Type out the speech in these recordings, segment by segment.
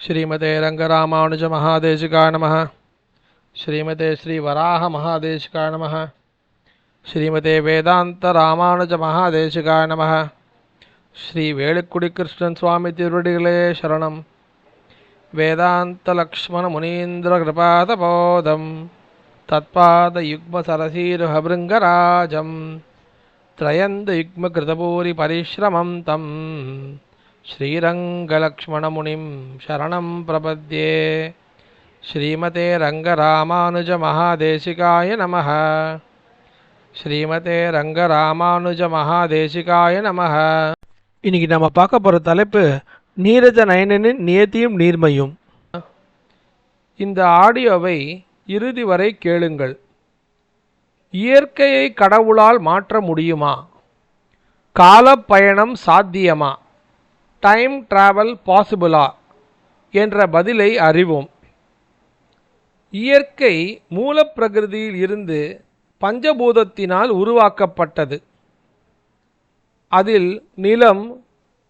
श्रीमते रंगरामानुज महादेशिकाय नमः। श्रीमते श्री वराह महादेशिकाय नमः। श्रीमते वेदांत रामानुज महादेशिकाय नमः। श्री वेलुक्कुडी कृष्णन स्वामी तिरुवडिगले शरणम। वेदांत लक्ष्मण मुनीन्द्र कृपातपोदम तत्पाद युग्म सरसीरुहभृंगराजं त्रयन्त युग्म कृतपूरी परिश्रमं तम श्रीरंगलक्ष्मणमुनिं शरणं प्रपद्ये। श्रीमते रंगरामानुज महादेशिकाय नमः। श्रीमते रंगरामानुज महादेशिकाय नमः। இன்னைக்கு நம்ம பார்க்க போற தலைப்பு நீரஜ நயனனின் நியதியும் நீர்மையும். இந்த ஆடியோவை இறுதி வரை கேளுங்கள். இயற்கையை கடவுளால் மாற்ற முடியுமா? காலப்பயணம் சாத்தியமா? டைம் டிராவல் பாசிபிளா என்ற பதிலை அறிவோம். இயற்கை மூலப்பிரகிருதியில் இருந்து பஞ்சபூதத்தினால் உருவாக்கப்பட்டது. அதில் நிலம்,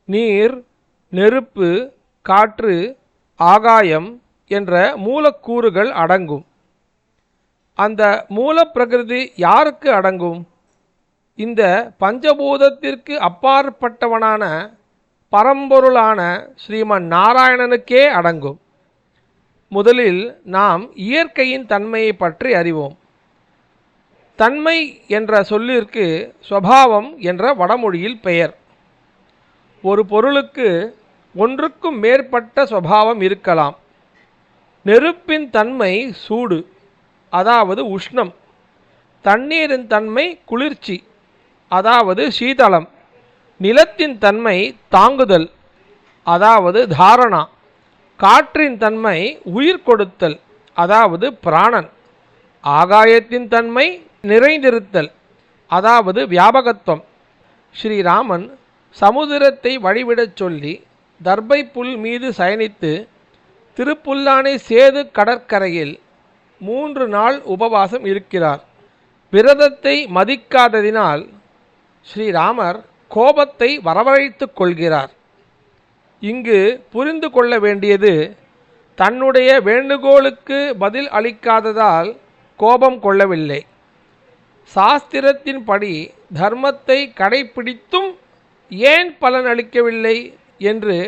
நீர், நெருப்பு, காற்று, ஆகாயம் என்ற மூலக்கூறுகள் அடங்கும். அந்த மூலப்பிரகிருதி யாருக்கு அடங்கும்? இந்த பஞ்சபூதத்திற்கு அப்பாற்பட்டவனான பரம்பொருளான ஸ்ரீமன் நாராயணனுக்கே அடங்கும். முதலில் நாம் இயற்கையின் தன்மையை பற்றி அறிவோம். தன்மை என்ற சொல்லிற்கு ஸ்வபாவம் என்ற வடமொழியில் பெயர். ஒரு பொருளுக்கு ஒன்றுக்கும் மேற்பட்ட ஸ்வபாவம் இருக்கலாம். நெருப்பின் தன்மை சூடு, அதாவது உஷ்ணம். தண்ணீரின் தன்மை குளிர்ச்சி, அதாவது சீதளம். நிலத்தின் தன்மை தாங்குதல், அதாவது தாரணா. காற்றின் தன்மை உயிர் கொடுத்தல், அதாவது பிராணன். ஆகாயத்தின் தன்மை நிறைந்திருத்தல், அதாவது வியாபகத்துவம். ஸ்ரீராமன் சமுதிரத்தை வழிவிடச் சொல்லி தர்பை புல் மீது சயனித்து திருப்புல்லானை சேது கடற்கரையில் 3 நாள் உபவாசம் இருக்கிறார். விரதத்தை மதிக்காததினால் ஸ்ரீராமர் கோபத்தை வரவழைத்துக் கொள்கிறார். இங்கு புரிந்து கொள்ள வேண்டியது, தன்னுடைய வேண்டுகோளுக்கு பதில் அளிக்காததால் கோபம் கொள்ளவில்லை. சாஸ்திரத்தின்படி தர்மத்தை கடைபிடித்தும் ஏன் பலன் அளிக்கவில்லை என்று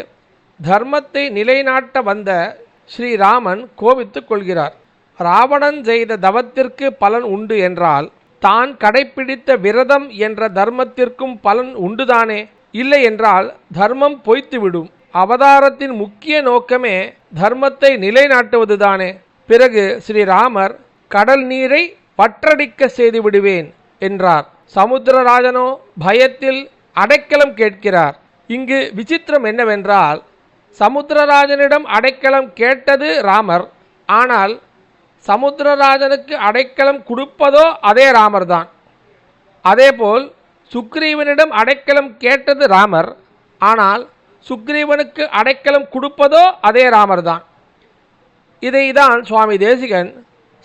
தர்மத்தை நிலைநாட்ட வந்த ஸ்ரீராமன் கோபித்துக் கொள்கிறார். ராவணன் செய்த தவத்திற்கு பலன் உண்டு என்றால் தான் கடைப்பிடித்த விரதம் என்ற தர்மத்திற்கும் பலன் உண்டுதானே? இல்லை என்றால் தர்மம் பொய்த்துவிடும். அவதாரத்தின் முக்கிய நோக்கமே தர்மத்தை நிலைநாட்டுவதுதானே. பிறகு ஸ்ரீராமர் கடல் நீரை பற்றடிக்க செய்து விடுவேன் என்றார். சமுத்திரராஜனோ பயத்தில் அடைக்கலம் கேட்கிறார். இங்கு விசித்திரம் என்னவென்றால், சமுத்திரராஜனிடம் அடைக்கலம் கேட்டது ராமர், ஆனால் சமுத்திரராஜனுக்கு அடைக்கலம் கொடுப்பதோ அதே ராமர் தான். அதேபோல் சுக்ரீவனிடம் அடைக்கலம் கேட்டது ராமர், ஆனால் சுக்ரீவனுக்கு அடைக்கலம் கொடுப்பதோ அதே ராமர் தான். இதைதான் சுவாமி தேசிகன்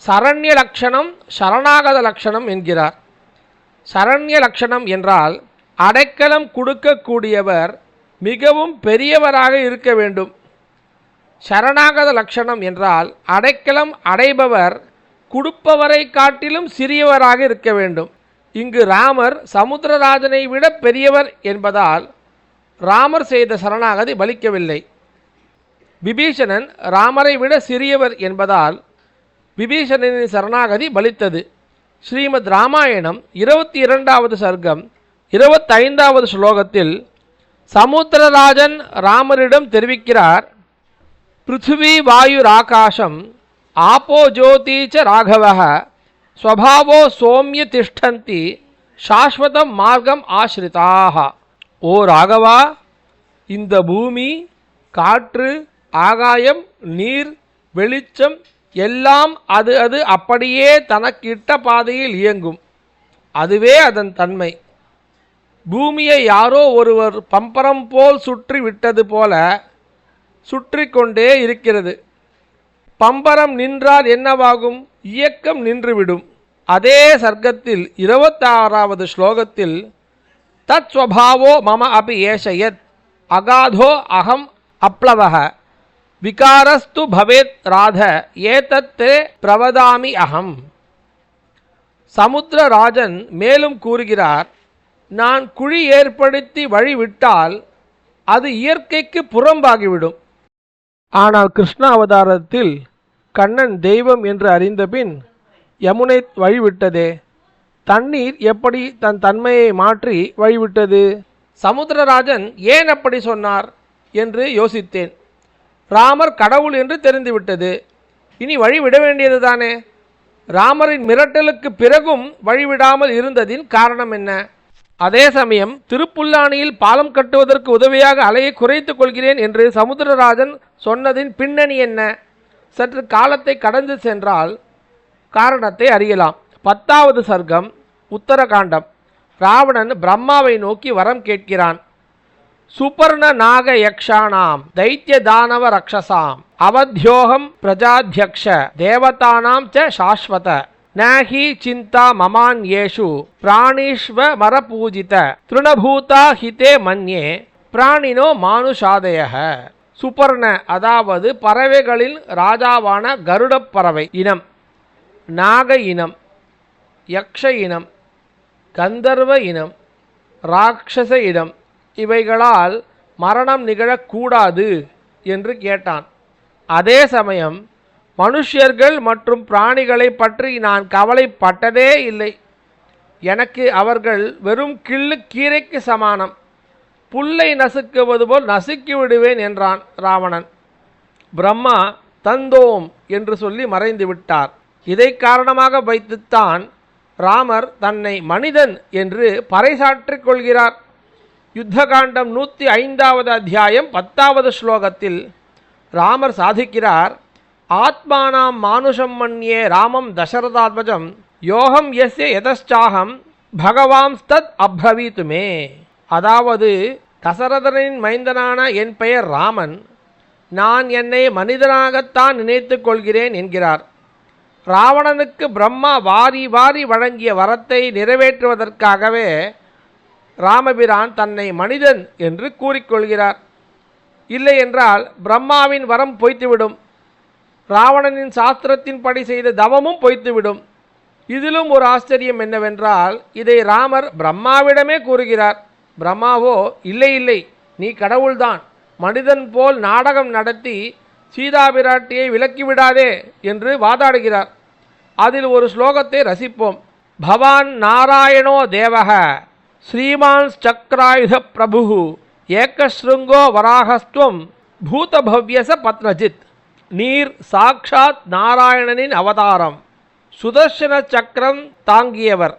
சரண்ய லட்சணம் சரணாகத லட்சணம் என்கிறார். சரண்ய லட்சணம் என்றால் அடைக்கலம் கொடுக்கக்கூடியவர் மிகவும் பெரியவராக இருக்க வேண்டும். சரணாகத லட்சணம் என்றால் அடைக்கலம் அடைபவர் கொடுப்பவரை காட்டிலும் சிறியவராக இருக்க வேண்டும். இங்கு ராமர் சமுத்திரராஜனை விட பெரியவர் என்பதால் ராமர் செய்த சரணாகதி பலிக்கவில்லை. விபீஷணன் ராமரை விட சிறியவர் என்பதால் விபீஷணனின் சரணாகதி பலித்தது. ஸ்ரீமத் ராமாயணம் 22வது சர்க்கம் 25வது ஸ்லோகத்தில் சமுத்திரராஜன் ராமரிடம் தெரிவிக்கிறார், பிருத்திவி வாயுராகாசம் ஆபோ ஜோதிச்ச ராகவः ஸ்வபாவோ சோம்ய திஷ்டந்தி சாஸ்வதம் மார்க்கம் ஆஸ்ரிதாக. ஓ ராகவா, இந்த பூமி, காற்று, ஆகாயம், நீர், வெளிச்சம் எல்லாம் அது அப்படியே தனக்கிட்ட பாதையில் இயங்கும். அதுவே அதன் தன்மை. பூமியை யாரோ ஒருவர் பம்பரம் போல் சுற்றி விட்டது போல சுற்றி கொண்டே இருக்கிறது. பம்பரம் நின்றால் என்னவாகும்? இயக்கம் நின்றுவிடும். அதே சர்க்கத்தில் 26வது ஸ்லோகத்தில் தத் ஸ்வபாவோ மம அபி ஏஷயத் அகாதோ அகம் அப்ளவக விகாரஸ்து பவேத் ராத ஏதத்தே பிரவதாமி அகம். சமுத்திரராஜன் மேலும் கூறுகிறார், நான் குழி ஏற்படுத்தி வழிவிட்டால் அது இயற்கைக்கு புறம்பாகிவிடும். ஆனால் கிருஷ்ண அவதாரத்தில் கண்ணன் தெய்வம் என்று அறிந்தபின் யமுனை வழிவிட்டதே, தண்ணீர் எப்படி தன் தன்மையை மாற்றி வழிவிட்டது? சமுத்திரராஜன் ஏன் அப்படி சொன்னார் என்று யோசித்தேன். ராமர் கடவுள் என்று தெரிந்துவிட்டது, இனி வழிவிட வேண்டியது தானே. ராமரின் மிரட்டலுக்கு பிறகும் வழிவிடாமல் இருந்ததின் காரணம் என்ன? அதே சமயம் திருப்புல்லானியில் பாலம் கட்டுவதற்கு உதவியாக அலையை குறைத்துக் கொள்கிறேன் என்று சமுத்திரராஜன் சொன்னதின் பின்னணி என்ன? சற்று காலத்தை கடந்து சென்றால் காரணத்தை அறியலாம். 10வது சர்க்கம், உத்தரகாண்டம். ராவணன் பிரம்மாவை நோக்கி வரம் கேட்கிறான். சுபர்ண நாக யக்ஷானாம் தைத்ய தானவ ரக்ஷசாம் அவத்யோகம் பிரஜாத்யக்ஷ தேவதானாம் ச சாஸ்வத நாஹி சிந்தா மமான் ஏஷு பிராணீஸ்வ மரபூஜித திருணபூதா ஹிதே மன்யே பிராணினோ மானுஷாதய. சுபர்ண அதாவது பறவைகளின் ராஜாவான கருடப் பறவை இனம், நாக இனம், யக்ஷ இனம், கந்தர்வ இனம், ராட்சச இனம், இவைகளால் மரணம் நிகழக்கூடாது என்று கேட்டான். அதே சமயம் மனுஷர்கள் மற்றும் பிராணிகளை பற்றி நான் கவலைப்பட்டதே இல்லை. எனக்கு அவர்கள் வெறும் கிள்ளு கீரைக்கு சமானம், புல்லை நசுக்குவது போல் நசுக்கி விடுவேன் என்றான் ராவணன். பிரம்மா தந்தோம் என்று சொல்லி மறைந்து விட்டார். இதை காரணமாக வைத்துத்தான் ராமர் தன்னை மனிதன் என்று பறைசாற்றிக் கொள்கிறார். யுத்தகாண்டம் 105வது அத்தியாயம் 10வது ஸ்லோகத்தில் ராமர் சாதிக்கிறார், ஆத்மானாம் மானுஷம் மன்யே ராமம் தசரதாத்மஜம் யோகம் யஸ்ய யதச்சாகம் பகவாம்ஸ்தத் அப்ரவீத்துமே. அதாவது தசரதனின் மைந்தனான என் பெயர் ராமன், நான் என்னை மனிதனாகத்தான் நினைத்து கொள்கிறேன் என்கிறார். ராவணனுக்கு பிரம்மா வாரி வாரி வழங்கிய வரத்தை நிறைவேற்றுவதற்காகவே ராமபிரான் தன்னை மனிதன் என்று கூறிக்கொள்கிறார். இல்லை என்றால் பிரம்மாவின் வரம் பொய்த்துவிடும், ராவணனின் சாஸ்திரத்தின்படி செய்த தவமும் பொய்த்துவிடும். இதிலும் ஒரு ஆச்சரியம் என்னவென்றால், இதை ராமர் பிரம்மாவிடமே கூறுகிறார். பிரம்மாவோ இல்லை இல்லை, நீ கடவுள்தான், மனிதன் போல் நாடகம் நடத்தி சீதா பிராட்டியை விலக்கிவிடாதே என்று வாதாடுகிறார். அதில் ஒரு ஸ்லோகத்தை ரசிப்போம். பவான் நாராயணோ தேவக ஸ்ரீமான் சக்ராயுத பிரபு ஏகஸ்ருங்கோ வராகஸ்துவம் பூதபவ்யச பத்னஜித். நீர் சாக்ஷாத் நாராயணனின் அவதாரம், சுதர்சன சக்கரம் தாங்கியவர்,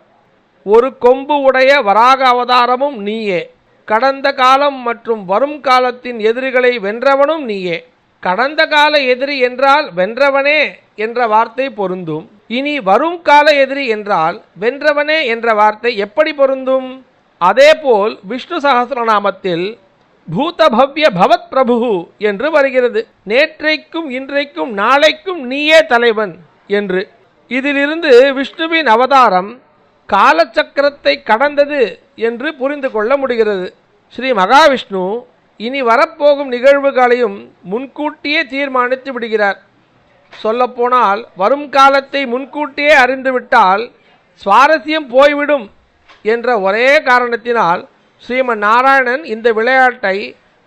ஒரு கொம்பு உடைய வராக அவதாரமும் நீயே. கடந்த காலம் மற்றும் வரும் காலத்தின் எதிரிகளை வென்றவனும் நீயே. கடந்த கால எதிரி என்றால் வென்றவனே என்ற வார்த்தை பொருந்தும். இனி வரும் கால எதிரி என்றால் வென்றவனே என்ற வார்த்தை எப்படி பொருந்தும்? அதேபோல் விஷ்ணு சகஸ்ரநாமத்தில் பூதபவ்ய பவத் பிரபு என்று வருகிறது. நேற்றைக்கும் இன்றைக்கும் நாளைக்கும் நீயே தலைவன் என்று. இதிலிருந்து விஷ்ணுவின் அவதாரம் காலச்சக்கரத்தை கடந்தது என்று புரிந்து கொள்ள முடிகிறது. ஸ்ரீ மகாவிஷ்ணு இனி வரப்போகும் நிகழ்வுகளையும் முன்கூட்டியே தீர்மானித்து விடுகிறார். சொல்லப்போனால் வரும் காலத்தை முன்கூட்டியே அறிந்துவிட்டால் சுவாரஸ்யம் போய்விடும் என்ற ஒரே காரணத்தினால் ஸ்ரீமன் நாராயணன் இந்த விளையாட்டை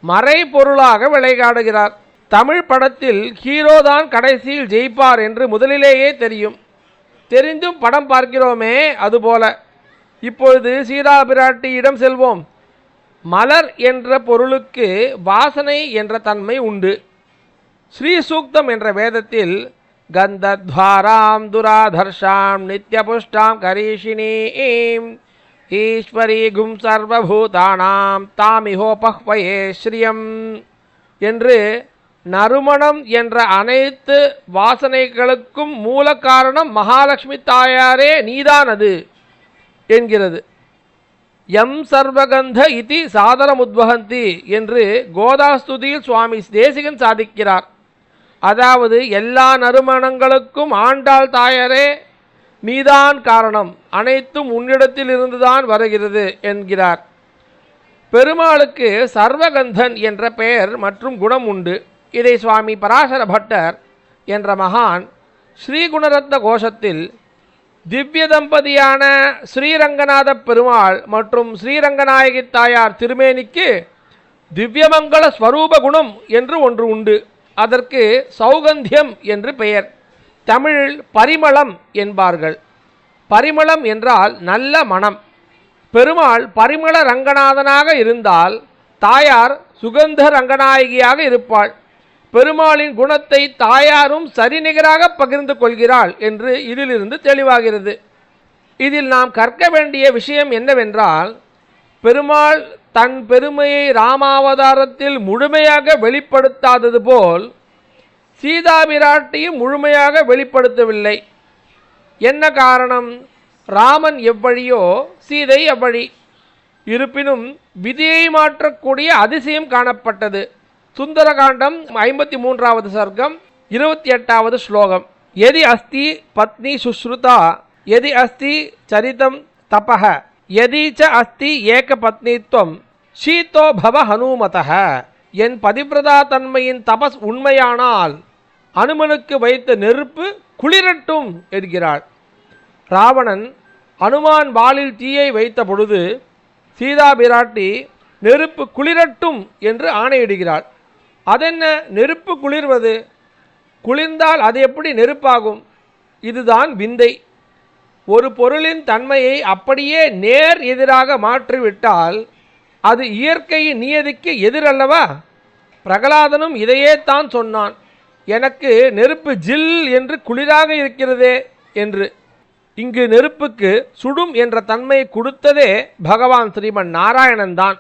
மறைபொருளாக விளையாடுகிறார். தமிழ் படத்தில் ஹீரோதான் கடைசியில் ஜெயிப்பார் என்று முதலிலேயே தெரியும். தெரிந்தும் படம் பார்க்கிறோமே, அதுபோல இப்பொழுது சீதா பிராட்டியிடம் செல்வோம். மலர் என்ற பொருளுக்கு வாசனை என்ற தன்மை உண்டு. ஸ்ரீ சூக்தம் என்ற வேதத்தில் கந்தத்வாராம் துராதர்ஷாம் நித்யபுஷ்டாம் கரீஷினீம் ஈஸ்வரீகும் சர்வபூதானாம் தாமிஹோபஹ்வயே ஸ்ரீயம் என்று நறுமணம் என்ற அனைத்து வாசனைகளுக்கும் மூல காரணம் மகாலட்சுமி தாயாரே நீதானது என்கிறது. எம் சர்வகந்த இதி சாதனமுத்வகந்தி என்று கோதாஸ்துதியில் சுவாமி தேசிகன் சாதிக்கிறார். அதாவது எல்லா நறுமணங்களுக்கும் ஆண்டாள் தாயாரே நீதான் காரணம், அனைத்தும் உன்னிடத்தில் இருந்துதான் வருகிறது என்கிறார். பெருமாளுக்கு சர்வகந்தன் என்ற பெயர் மற்றும் குணம் உண்டு. இதை சுவாமி பராசர பட்டர் என்ற மகான் ஸ்ரீகுணரத்ன கோஷத்தில் திவ்ய தம்பதியான ஸ்ரீரங்கநாத பெருமாள் மற்றும் ஸ்ரீரங்கநாயகி தாயார் திருமேனிக்கு திவ்யமங்கள ஸ்வரூப குணம் என்று ஒன்று உண்டு. அதற்கு சௌகந்தியம் என்று பெயர். தமிழில் பரிமளம் என்பார்கள். பரிமளம் என்றால் நல்ல மனம். பெருமாள் பரிமள ரங்கநாதனாக இருந்தால் தாயார் சுகந்த ரங்கநாயகியாக இருப்பாள். பெருமாளின் குணத்தை தாயாரும் சரிநிகராக பகிர்ந்து கொள்கிறாள் என்று இதிலிருந்து தெளிவாகிறது. இதில் நாம் கற்க வேண்டிய விஷயம் என்னவென்றால், பெருமாள் தன் பெருமையை ராமாவதாரத்தில் முழுமையாக வெளிப்படுத்தாதது போல் சீதா பிராட்டியும் முழுமையாக வெளிப்படுத்தவில்லை. என்ன காரணம்? ராமன் எவ்வழியோ சீதை அவ்வழி. இருப்பினும் விதியை மாற்றக்கூடிய அதிசயம் காணப்பட்டது. சுந்தரகாண்டம் 53வது சர்க்கம் 28வது ஸ்லோகம். எதி அஸ்தி பத்னி சுஸ்ருதா எதி அஸ்தி சரிதம் தபஹ எதி ச அஸ்தி ஏக பத்னித்வம் ஷீதோ பவ ஹனுமதஹ. என் பதிவிரதா தன்மையின் தபஸ் உண்மையானால் அனுமனுக்கு வைத்த நெருப்பு குளிரட்டும் என்கிறாள். ராவணன் அனுமான் வாளில் தீயை வைத்த பொழுது சீதா பிராட்டி நெருப்பு குளிரட்டும் என்று ஆணையிடுகிறாள். அதென்ன நெருப்பு குளிர்வது? குளிர்ந்தால் அது எப்படி நெருப்பாகும்? இதுதான் விந்தை. ஒரு பொருளின் தன்மையை அப்படியே நேர் எதிராக மாற்றிவிட்டால் அது இயற்கையின் நியதிக்கு எதிரல்லவா? பிரகலாதனும் இதையே தான் சொன்னான். எனக்கு நெருப்பு ஜில் என்று குளிராக இருக்கிறதே என்று. இங்கு நெருப்புக்கு சுடும் என்ற தன்மையை கொடுத்ததே பகவான் ஸ்ரீமன் நாராயணன் தான்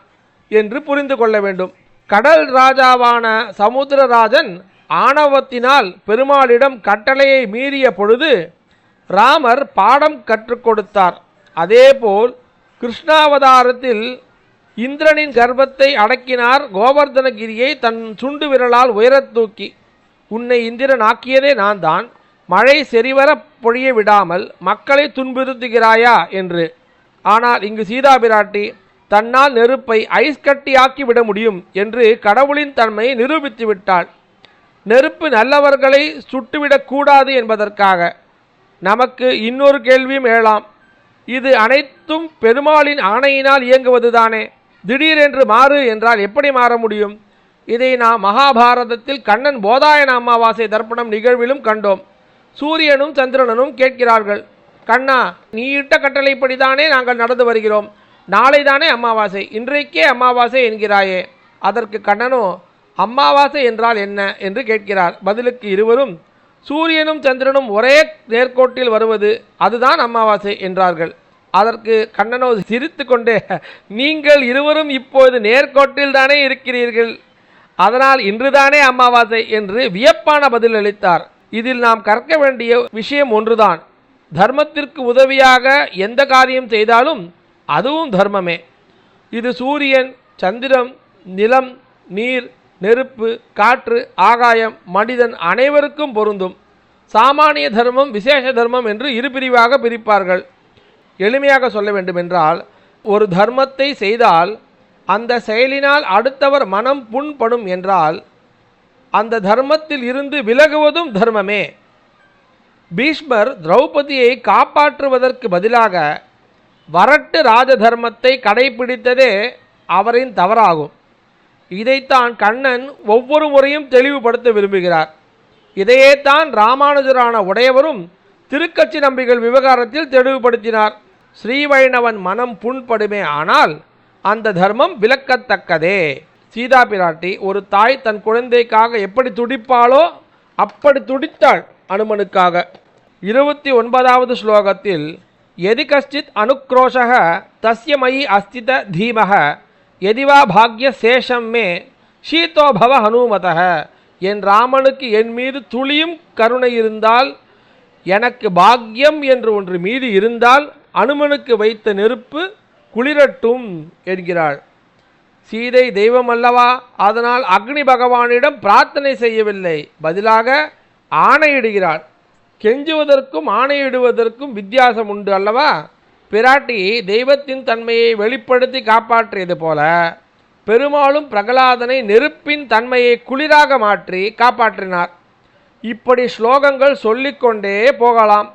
என்று புரிந்து கொள்ள வேண்டும். கடல் ராஜாவான சமுத்திரராஜன் ஆணவத்தினால் பெருமாளிடம் கட்டளையை மீறிய பொழுது ராமர் பாடம் கற்றுக் கொடுத்தார். அதேபோல் கிருஷ்ணாவதாரத்தில் இந்திரனின் கர்ப்பத்தை அடக்கினார். கோவர்தனகிரியை தன் சுண்டு விரலால் உயரத் தூக்கி, உன்னை இந்திரன் ஆக்கியதே நான் தான், மழை செறிவர பொழிய விடாமல் மக்களை துன்புறுத்துகிறாயா என்று. ஆனால் இங்கு சீதா பிராட்டி தன்னால் நெருப்பை ஐஸ் கட்டியாக்கி விட முடியும் என்று கடவுளின் தன்மையை நிரூபித்து விட்டாள். நெருப்பு நல்லவர்களை சுட்டுவிடக்கூடாது என்பதற்காக. நமக்கு இன்னொரு கேள்வியும் எழலாம். இது அனைத்தும் பெருமாளின் ஆணையினால் இயங்குவதுதானே. திடீரென்று மாறு என்றால் எப்படி மாற முடியும்? இதை நாம் மகாபாரதத்தில் கண்ணன் போதாயன அமாவாசை தர்ப்பணம் நிகழ்விலும் கண்டோம். சூரியனும் சந்திரனும் கேட்கிறார்கள், கண்ணா, நீ இட்ட கட்டளைப்படிதானே நாங்கள் நடந்து வருகிறோம், நாளைதானே அமாவாசை, இன்றைக்கே அமாவாசை என்கிறாயே. அதற்கு கண்ணனோ, அமாவாசை என்றால் என்ன என்று கேட்கிறார். பதிலுக்கு இருவரும், சூரியனும் சந்திரனும் ஒரே நேர்கோட்டில் வருவது அதுதான் அமாவாசை என்றார்கள். அதற்கு கண்ணனோ சிரித்து கொண்டே, நீங்கள் இருவரும் இப்போது நேர்கோட்டில் தானே இருக்கிறீர்கள், அதனால் இன்றுதானே அமாவாசை என்று வியப்பான பதில் அளித்தார். இதில் நாம் கற்க வேண்டிய விஷயம் ஒன்றுதான். தர்மத்திற்கு உதவியாக எந்த காரியம் செய்தாலும் அதுவும் தர்மமே. இது சூரியன், சந்திரன், நிலம், நீர், நெருப்பு, காற்று, ஆகாயம், மனிதன் அனைவருக்கும் பொருந்தும். சாமானிய தர்மம், விசேஷ தர்மம் என்று இரு பிரிவாக பிரிப்பார்கள். எளிமையாக சொல்ல வேண்டுமென்றால், ஒரு தர்மத்தை செய்தால் அந்த செயலினால் அடுத்தவர் மனம் புண்படும் என்றால் அந்த தர்மத்தில் இருந்து விலகுவதும் தர்மமே. பீஷ்மர் திரௌபதியை காப்பாற்றுவதற்கு பதிலாக வரட்டு ராஜ தர்மத்தை கடைபிடித்ததே அவரின் தவறாகும். இதைத்தான் கண்ணன் ஒவ்வொரு முறையும் தெளிவுபடுத்த விரும்புகிறார். இதையே தான் ராமானுஜரான உடையவரும் திருக்கட்சி நம்பிகள் விவகாரத்தில் தெளிவுபடுத்தினார். ஸ்ரீவைணவன் மனம் புண்படுமே, ஆனால் அந்த தர்மம் விலக்கத்தக்கதே. சீதா பிராட்டி ஒரு தாய் தன் குழந்தைக்காக எப்படி துடிப்பாளோ அப்படி துடித்தாள் அனுமனுக்காக. 29வது ஸ்லோகத்தில், எதி கஷ்டித் அனுக்ரோஷக தஸ்ய மயி அஸ்தித தீமக எதிவா பாக்ய சேஷம் மே ஷீதோ பவ ஹனுமதக. என் ராமனுக்கு என் மீது துளியும் கருணை இருந்தால், எனக்கு பாக்யம் என்று ஒன்று மீது இருந்தால் அனுமனுக்கு வைத்த நெருப்பு குளிரட்டும் என்கிறாள். சீதை தெய்வம் அல்லவா? அதனால் அக்னி பகவானிடம் பிரார்த்தனை செய்யவில்லை, பதிலாக ஆணையிடுகிறாள். கெஞ்சுவதற்கும் ஆணையிடுவதற்கும் வித்தியாசம் உண்டு அல்லவா? பிராட்டி தெய்வத்தின் தன்மையை வெளிப்படுத்தி காப்பாற்றியது போல பெருமாளும் பிரகலாதனை நெருப்பின் தன்மையை குளிராக மாற்றி காப்பாற்றினார். இப்படி ஸ்லோகங்கள் சொல்லிக்கொண்டே போகலாம்.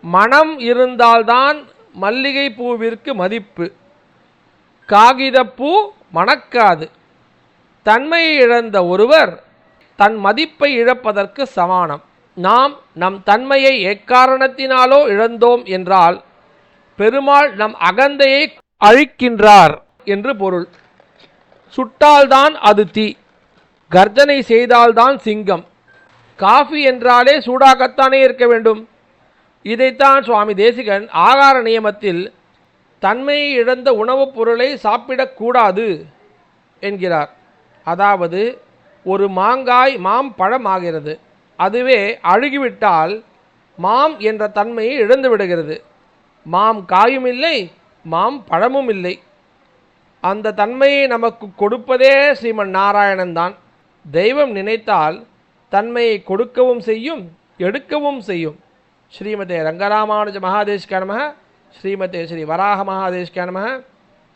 மனம் இருந்தால்தான் மல்லிகை பூவிற்கு மதிப்பு. காகிதப்பூ மணக்காது. தன்மையை இழந்த ஒருவர் தன் மதிப்பை இழப்பதற்கு சமானம். நாம் நம் தன்மையை எக்காரணத்தினாலோ இழந்தோம் என்றால் பெருமாள் நம் அகந்தையை அழிக்கின்றார் என்று பொருள். சுட்டால்தான் அது தீ, கர்ஜனை செய்தால்தான் சிங்கம். காஃபி என்றாலே சூடாகத்தானே இருக்க வேண்டும். இதைத்தான் சுவாமி தேசிகன் ஆகார நியமத்தில் தன்மையை இழந்த உணவுப் பொருளை சாப்பிடக்கூடாது என்கிறார். அதாவது ஒரு மாங்காய் மாம்பழம் ஆகிறது. அதுவே அழுகிவிட்டால் மாம் என்ற தன்மையை இழந்து விடுகிறது. மாம் காயும் இல்லை, மாம் பழமும் இல்லை. அந்த தன்மையை நமக்கு கொடுப்பதே ஸ்ரீமன் நாராயணன் தான். தெய்வம் நினைத்தால் தன்மையை கொடுக்கவும் செய்யும், எடுக்கவும் செய்யும். ஸ்ரீமதே ரங்கராமானுஜ மகாதேசிகாய நமஹ. ஸ்ரீமதே ஸ்ரீ வராக மகாதேசிகாய நமஹ.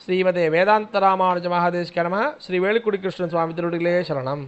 ஸ்ரீமதே வேதாந்த ராமானுஜ மகாதேசிகாய நமஹ. ஸ்ரீ வேலுக்குடி கிருஷ்ணன் சுவாமி திருவடிகளே சரணம்.